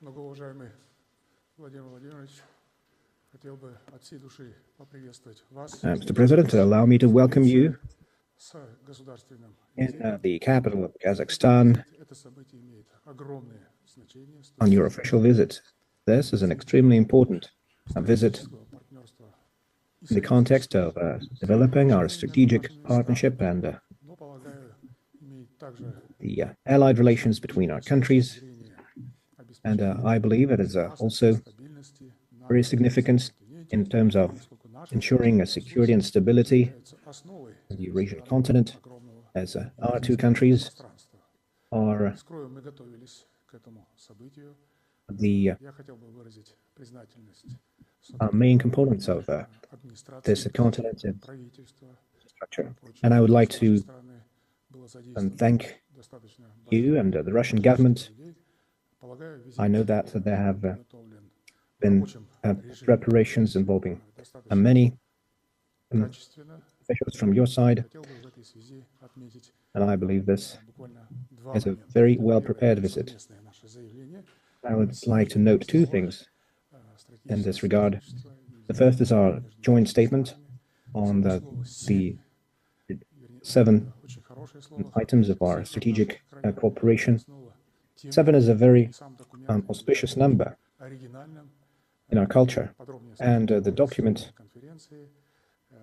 Многоуважаемый Владимир Владимирович, хотел бы от всей души поприветствовать вас. Mr. President, allow me to welcome you С государственным in the capital of Kazakhstan Это событие имеет огромное значение с on your official visit. This is an extremely important visit стратегического партнерства и in the context of developing our strategic partnership and но, полагаю, имеет также the allied relations between our countries. зрение And обеспечения I believe it is also стабильности на very significant in terms of ensuring security and stability является основой in the Eurasian continent, огромного as our two countries пространства. are Скрою, мы готовились к этому событию. the Я хотел бы выразить признательность main components of администрации, this continent and правительства. structure. And I would like to Стороны было задействовано thank достаточно you and the Russian government. людей. Полагаю, визит I know that there have подготовлен в been рабочем режиме. preparations involving Достаточно many качественно. officials from your side, Хотел бы в этой связи отметить and I believe this буквально два is a момента. very well-prepared visit. Совместное наше заявление I would like to note two things in this regard. The first is our joint statement on the 7 очень хорошее слово. items of our strategic cooperation. 7 is a very Сам документ auspicious number оригинальным, in our culture, подробнее and the document конференции.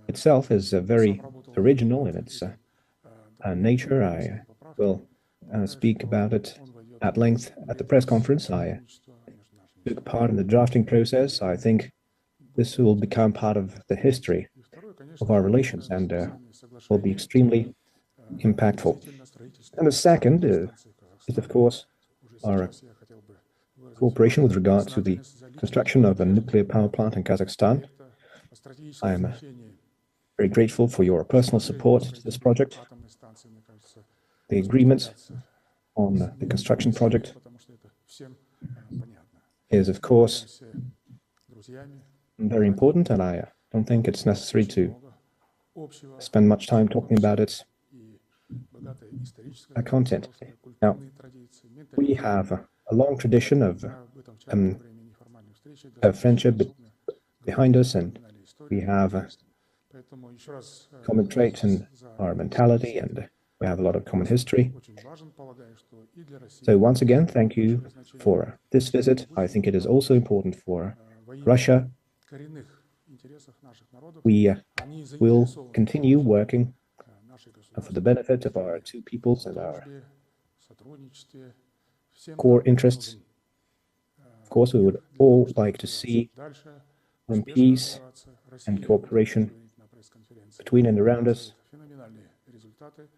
itself is very original in its nature. I will speak about it at length at the press conference. I took part in the drafting process. I think this will become part of the history of our relations and will be extremely impactful. And the second is, of course, our cooperation with regard to the construction of a nuclear power plant in Kazakhstan. I am very grateful for your personal support to this project. The agreement on the construction project is, of course, very important, and I don't think it's necessary to spend much time talking about its content. Now, we have a long tradition of friendship behind us, and we have common traits in our mentality, and we have a lot of common history. So once again, thank you for this visit. I think it is also important for Russia. We will continue working for the benefit of our two peoples and our core interests. Of course, we would all like to see peace and cooperation between and around us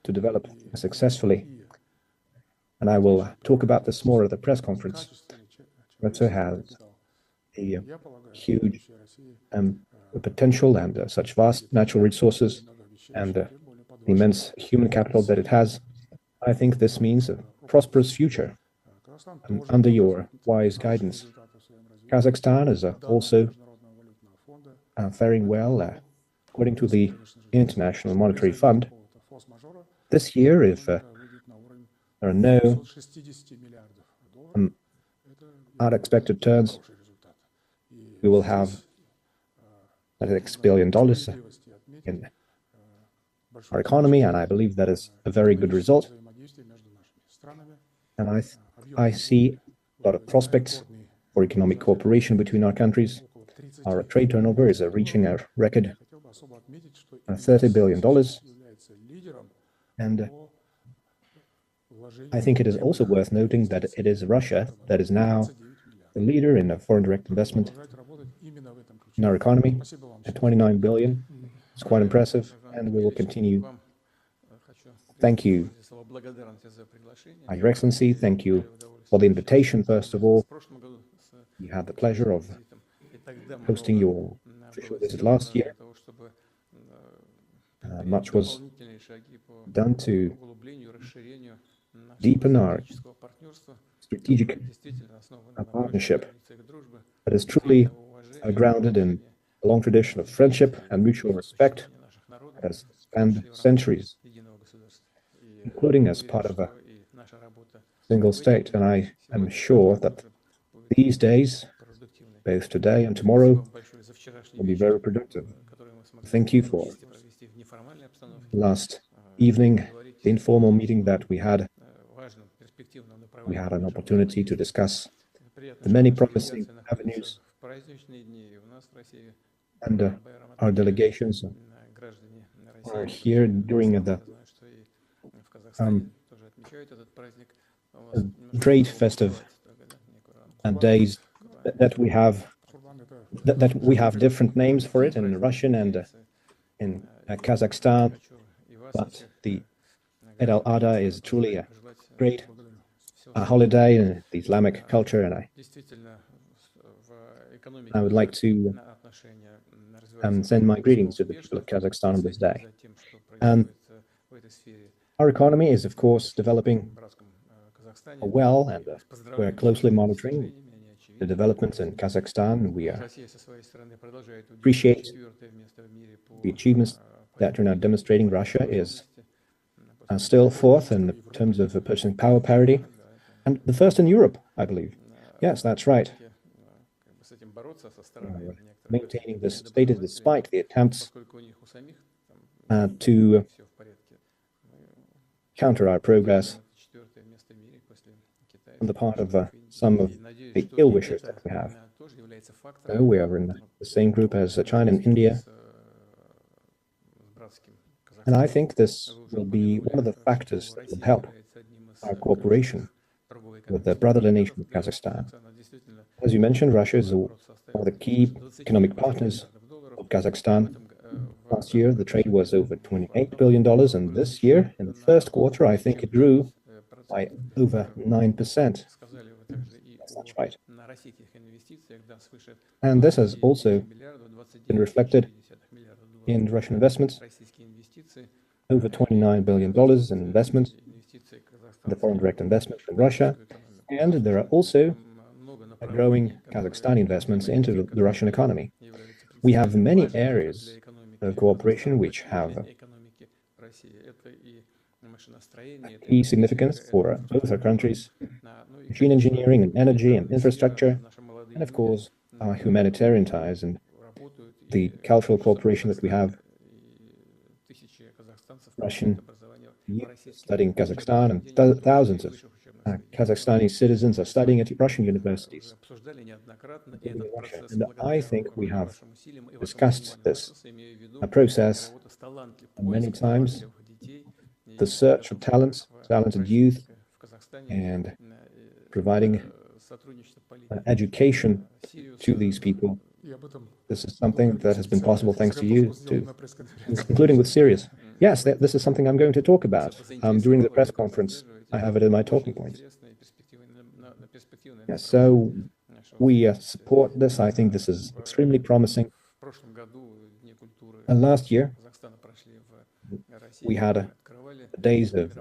to develop successfully. And I will talk about this more at the press conference. Russia has a huge potential and such vast natural resources and the immense human capital that it has. I think this means a prosperous future under your wise guidance. Kazakhstan is also faring well according to the International Monetary Fund. This year, if there are no unexpected turns, we will have $6 billion in our economy, and I believe that is a very good result. And I see a lot of prospects for economic cooperation between our countries. Our trade turnover is reaching a record $30 billion. And I think it is also worth noting that it is Russia that is now the leader in foreign direct investment in our economy at 29 billion. It's quite impressive, and we will continue. Thank you, Your Excellency. Thank you for the invitation, first of all. You had the pleasure of hosting your official visit last year. Much was done to deepen our strategic partnership that is truly grounded in a long tradition of friendship and mutual respect that has spanned centuries, including as part of a single state. And I am sure that these days, both today and tomorrow, will be very productive. Thank you for last evening, the informal meeting that we had. We had an opportunity to discuss the many promising avenues, and our delegations are here during the great festive days that we have different names for it in Russian and in Kazakhstan, but the Eid al-Adha is truly a great holiday in the Islamic culture, and I would like to send my greetings to the people of Kazakhstan on this day. And our economy is, of course, developing well, and we're closely monitoring the developments in Kazakhstan. We appreciate the achievements that are now demonstrating. Russia is still fourth in terms of purchasing power parity, and the first in Europe, I believe. Yes, that's right. Maintaining this status despite the attempts to counter our progress on the part of some of the ill wishers that we have. So we are in the same group as China and India. And I think this will be one of the factors that will help our cooperation with the brotherly nation of Kazakhstan. As you mentioned, Russia is one of the key economic partners of Kazakhstan. Last year, the trade was over $28 billion, and this year, in the first quarter, I think it grew by over 9%. That's right. And this has also been reflected in Russian investments, over $29 billion in investment, the foreign direct investment in Russia, and there are also growing Kazakhstani investments into the Russian economy. We have many areas of cooperation which have key significance for both our countries: machine engineering and energy and infrastructure, and of course our humanitarian ties and the cultural cooperation that we have. Russian youth studying Kazakhstan, and thousands of Kazakhstani citizens are studying at Russian universities in Russia. And I think we have discussed this process many times, the search for talented youth, and providing education to these people. This is something that has been possible thanks to you, too, including with Syria. Yes, this is something I'm going to talk about during the press conference. I have it in my talking points. Yes, so we support this. I think this is extremely promising. And last year, we had days of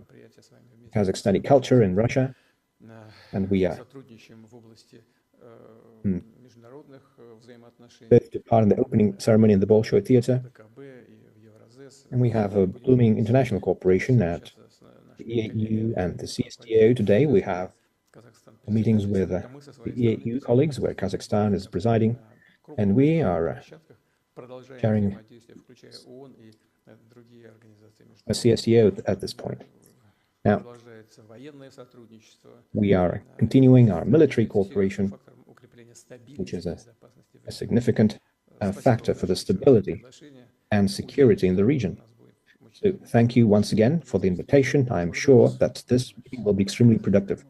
Kazakhstani culture in Russia, and we both took part in the opening ceremony in the Bolshoi Theater, and we have a blooming international cooperation at the EAU and the CSTO. Today we have meetings with the EAU colleagues where Kazakhstan is presiding, and we are sharing a CSTO at this point. Now, we are continuing our military cooperation, which is a significant factor for the stability and security in the region. So thank you once again for the invitation. I am sure that this meeting will be extremely productive.